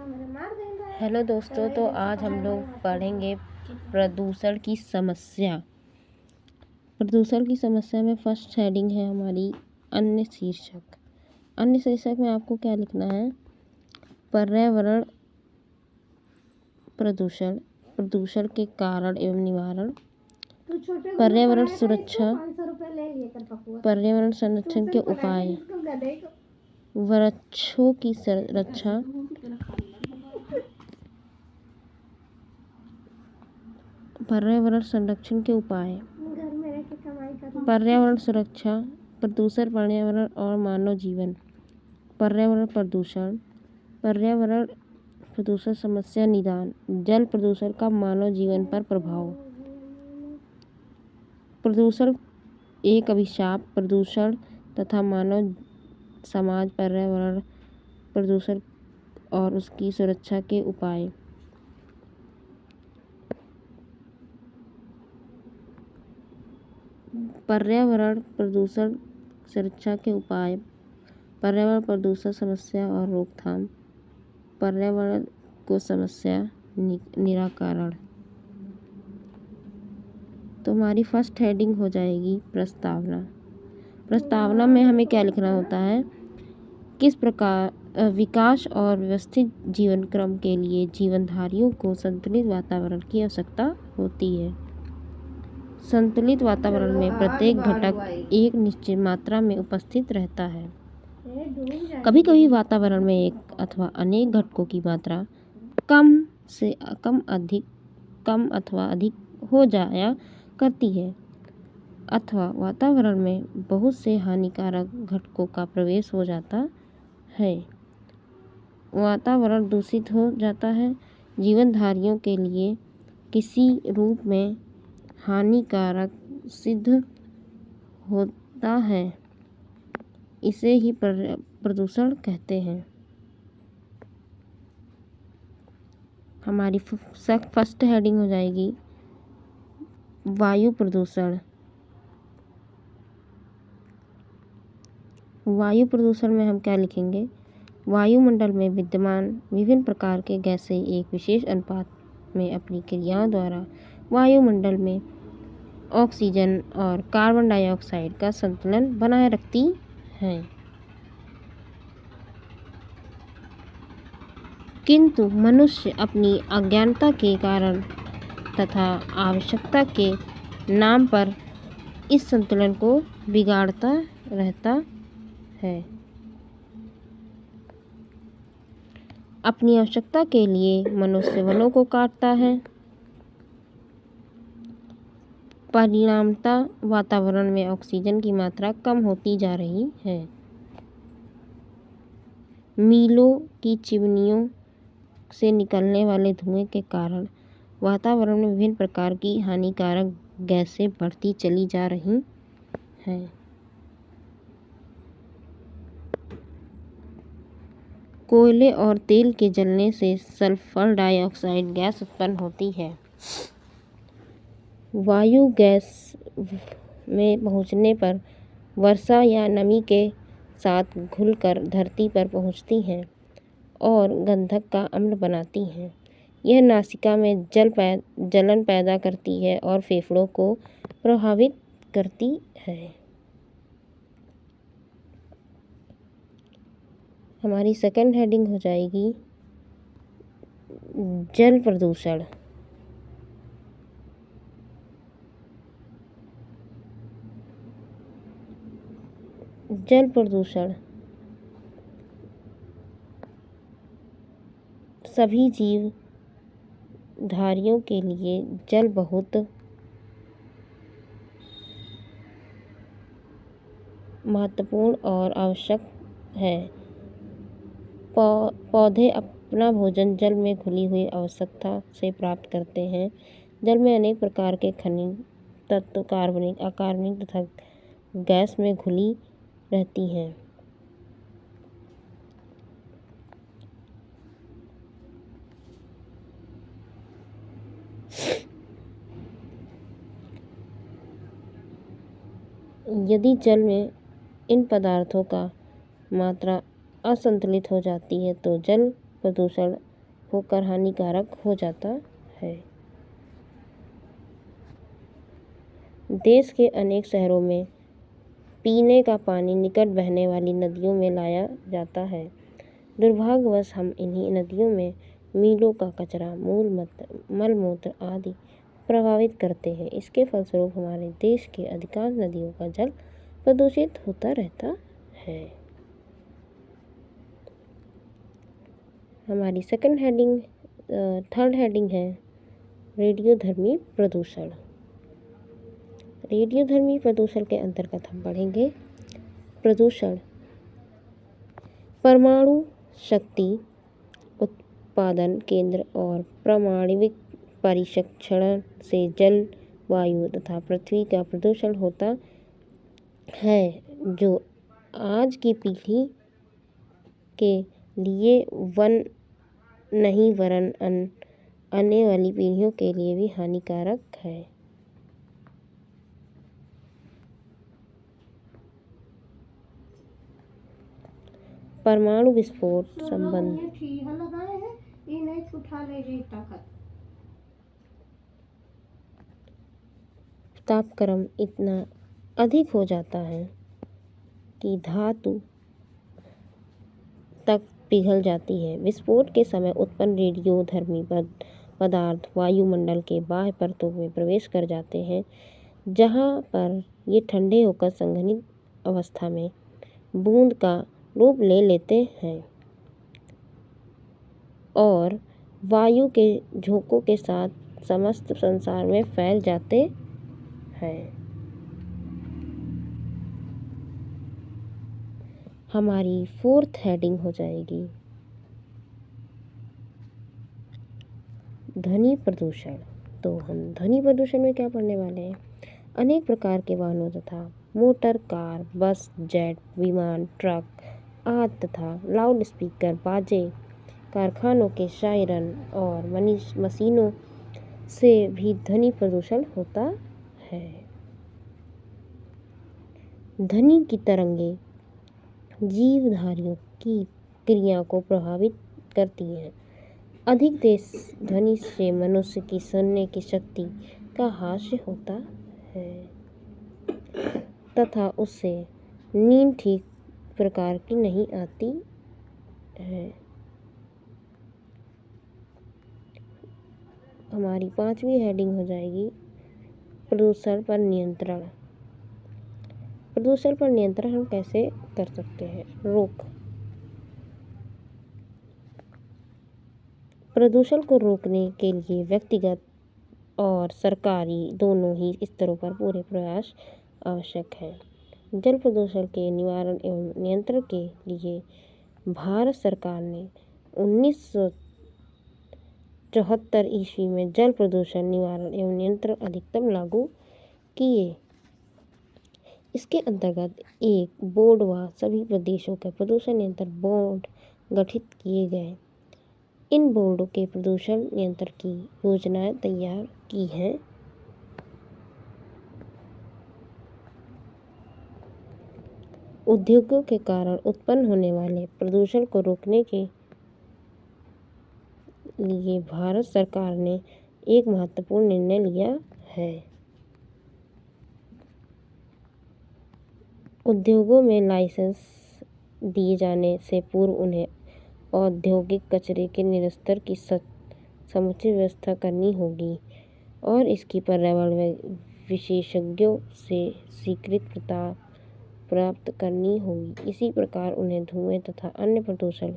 Hello दोस्तों, तो आज हम लोग पढ़ेंगे प्रदूषण की समस्या। प्रदूषण की समस्या में फर्स्ट हेडिंग है हमारी अन्य शीर्षक। अन्य शीर्षक में आपको क्या लिखना है? पर्यावरण प्रदूषण, प्रदूषण के कारण एवं निवारण, पर्यावरण सुरक्षा, पर्यावरण संरक्षण के उपाय, वृक्षों की संरक्षा, पर्यावरण संरक्षण के उपाय, पर्यावरण सुरक्षा, प्रदूषण पर्यावरण और मानव जीवन, पर्यावरण प्रदूषण, पर्यावरण प्रदूषण समस्या निदान, जल प्रदूषण का मानव जीवन पर प्रभाव, प्रदूषण एक अभिशाप, प्रदूषण तथा मानव समाज पर्यावरण प्रदूषण और उसकी सुरक्षा के उपाय। पर्यावरण प्रदूषण सुरक्षा के उपाय, पर्यावरण प्रदूषण समस्या और रोकथाम, पर्यावरण को समस्या निराकरण। तो हमारी फर्स्ट हेडिंग हो जाएगी प्रस्तावना। प्रस्तावना में हमें क्या लिखना होता है? किस प्रकार विकास और व्यवस्थित जीवन क्रम के लिए जीवनधारियों को संतुलित वातावरण की आवश्यकता होती है। संतुलित वातावरण में प्रत्येक घटक एक निश्चित मात्रा में उपस्थित रहता है। कभी कभी वातावरण में एक अथवा अनेक घटकों की मात्रा कम अथवा अधिक हो जाया करती है, अथवा वातावरण में बहुत से हानिकारक घटकों का प्रवेश हो जाता है। वातावरण दूषित हो जाता है, जीवनधारियों के लिए किसी रूप में हानिकारक सिद्ध होता है। इसे ही प्रदूषण कहते हैं। हमारी फर्स्ट हेडिंग हो जाएगी वायु प्रदूषण। वायु प्रदूषण में हम क्या लिखेंगे? वायुमंडल में विद्यमान विभिन्न प्रकार के गैसें एक विशेष अनुपात में अपनी क्रियाओं द्वारा वायुमंडल में ऑक्सीजन और कार्बन डाइऑक्साइड का संतुलन बनाए रखती हैं। किंतु मनुष्य अपनी अज्ञानता के कारण तथा आवश्यकता के नाम पर इस संतुलन को बिगाड़ता रहता है। अपनी आवश्यकता के लिए मनुष्य वनों को काटता है। परिणामतः वातावरण में ऑक्सीजन की मात्रा कम होती जा रही है। मीलों की चिमनियों से निकलने वाले धुएं के कारण वातावरण में विभिन्न प्रकार की हानिकारक गैसें बढ़ती चली जा रही हैं। कोयले और तेल के जलने से सल्फर डाइऑक्साइड गैस उत्पन्न होती है। वायु गैस में पहुंचने पर वर्षा या नमी के साथ घुलकर धरती पर पहुंचती हैं और गंधक का अम्ल बनाती हैं। यह नासिका में जलन पैदा करती है और फेफड़ों को प्रभावित करती है। हमारी सेकंड हेडिंग हो जाएगी जल प्रदूषण। जल प्रदूषण सभी जीव धारियों के लिए जल बहुत महत्वपूर्ण और आवश्यक है। पौधे अपना भोजन जल में घुली हुई अवस्था से प्राप्त करते हैं। जल में अनेक प्रकार के खनिज तत्व कार्बनिक, अकार्बनिक तथा गैस में घुली रहती हैं। यदि जल में इन पदार्थों का मात्रा असंतुलित हो जाती है तो जल प्रदूषण होकर हानिकारक हो जाता है। देश के अनेक शहरों में पीने का पानी निकट बहने वाली नदियों में लाया जाता है। दुर्भाग्यवश हम इन्हीं नदियों में मीलों का कचरा, मलमूत्र आदि प्रभावित करते हैं। इसके फलस्वरूप हमारे देश के अधिकांश नदियों का जल प्रदूषित होता रहता है। हमारी थर्ड हेडिंग है रेडियोधर्मी प्रदूषण। रेडियोधर्मी प्रदूषण के अंतर्गत हम पढ़ेंगे प्रदूषण परमाणु शक्ति उत्पादन केंद्र और परमाणविक परीक्षण से जल, वायु तथा पृथ्वी का प्रदूषण होता है, जो आज की पीढ़ी के लिए नहीं वरन आने वाली पीढ़ियों के लिए भी हानिकारक है। परमाणु विस्फोट संबंध तापक्रम इतना अधिक हो जाता है कि धातु तक पिघल जाती है। विस्फोट के समय उत्पन्न रेडियोधर्मी पदार्थ वायुमंडल के बाह्य परतों में प्रवेश कर जाते हैं, जहां पर ये ठंडे होकर संघनित अवस्था में बूंद का रूप ले लेते हैं और वायु के झोंकों के साथ समस्त संसार में फैल जाते हैं। हमारी फोर्थ हेडिंग हो जाएगी ध्वनि प्रदूषण। तो हम ध्वनि प्रदूषण में क्या पढ़ने वाले हैं? अनेक प्रकार के वाहनों तथा मोटर, कार, बस, जेट, विमान, ट्रक आदि तथा लाउड स्पीकर, बाजे, कारखानों के सायरन और मशीनों से भी ध्वनि प्रदूषण होता है। ध्वनि की तरंगें जीवधारियों की क्रिया को प्रभावित करती हैं। अधिक तेज ध्वनि से मनुष्य की सुनने की शक्ति का ह्रास होता है तथा उससे नींद ठीक प्रकार की नहीं आती है। हमारी 5वीं हेडिंग हो जाएगी प्रदूषण पर नियंत्रण। प्रदूषण पर नियंत्रण हम कैसे कर सकते हैं? रोक। प्रदूषण को रोकने के लिए व्यक्तिगत और सरकारी दोनों ही स्तरों पर पूरे प्रयास आवश्यक है। जल प्रदूषण के निवारण एवं नियंत्रण के लिए भारत सरकार ने 1974 ईस्वी में जल प्रदूषण निवारण एवं नियंत्रण अधिनियम लागू किए। इसके अंतर्गत एक बोर्ड व सभी प्रदेशों के प्रदूषण नियंत्रण बोर्ड गठित किए गए। इन बोर्डों के प्रदूषण नियंत्रण की योजनाएं तैयार की हैं। उद्योगों के कारण उत्पन्न होने वाले प्रदूषण को रोकने के लिए भारत सरकार ने एक महत्वपूर्ण निर्णय लिया है। उद्योगों में लाइसेंस दिए जाने से पूर्व उन्हें औद्योगिक कचरे के निस्तारण की समुचित व्यवस्था करनी होगी और इसकी पर्यावरण विशेषज्ञों से स्वीकृति प्राप्त करनी होगी। इसी प्रकार उन्हें धुएं तथा अन्य प्रदूषण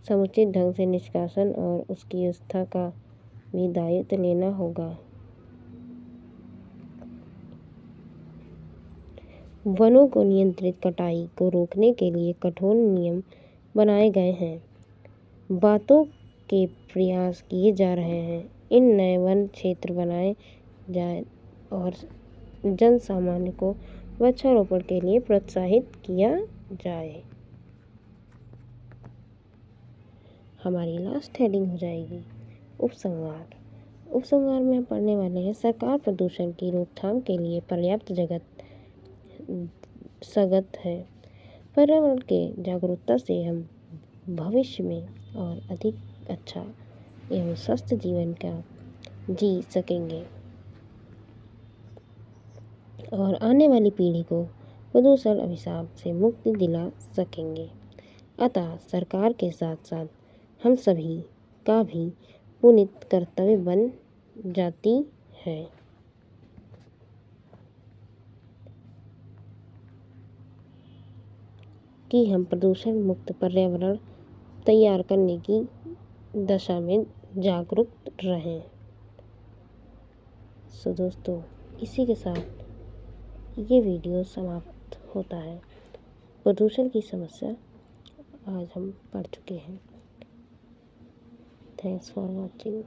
समुचित ढंग से निष्कासन और उसकी व्यवस्था का भी दायित्व लेना होगा। वनों को नियंत्रित कटाई को रोकने के लिए कठोर नियम बनाए गए हैं। बातों के प्रयास किए जा रहे हैं। इन नए वन क्षेत्र बनाए जाए और जन सामान्य को वृक्षारोपण के लिए प्रोत्साहित किया जाए। हमारी लास्ट हेडिंग हो जाएगी उपसंहार। उपसंहार में हम पढ़ने वाले हैं सरकार प्रदूषण की रोकथाम के लिए पर्याप्त सजग है। पर्यावरण के जागरूकता से हम भविष्य में और अधिक अच्छा एवं स्वस्थ जीवन का जी सकेंगे और आने वाली पीढ़ी को प्रदूषण अभिशाप से मुक्ति दिला सकेंगे। अतः सरकार के साथ साथ हम सभी का भी पुनीत कर्तव्य बन जाती है कि हम प्रदूषण मुक्त पर्यावरण तैयार करने की दशा में जागरूक रहें। सो दोस्तों, इसी के साथ ये वीडियो समाप्त होता है। प्रदूषण की समस्या आज हम पढ़ चुके हैं। Thanks for watching.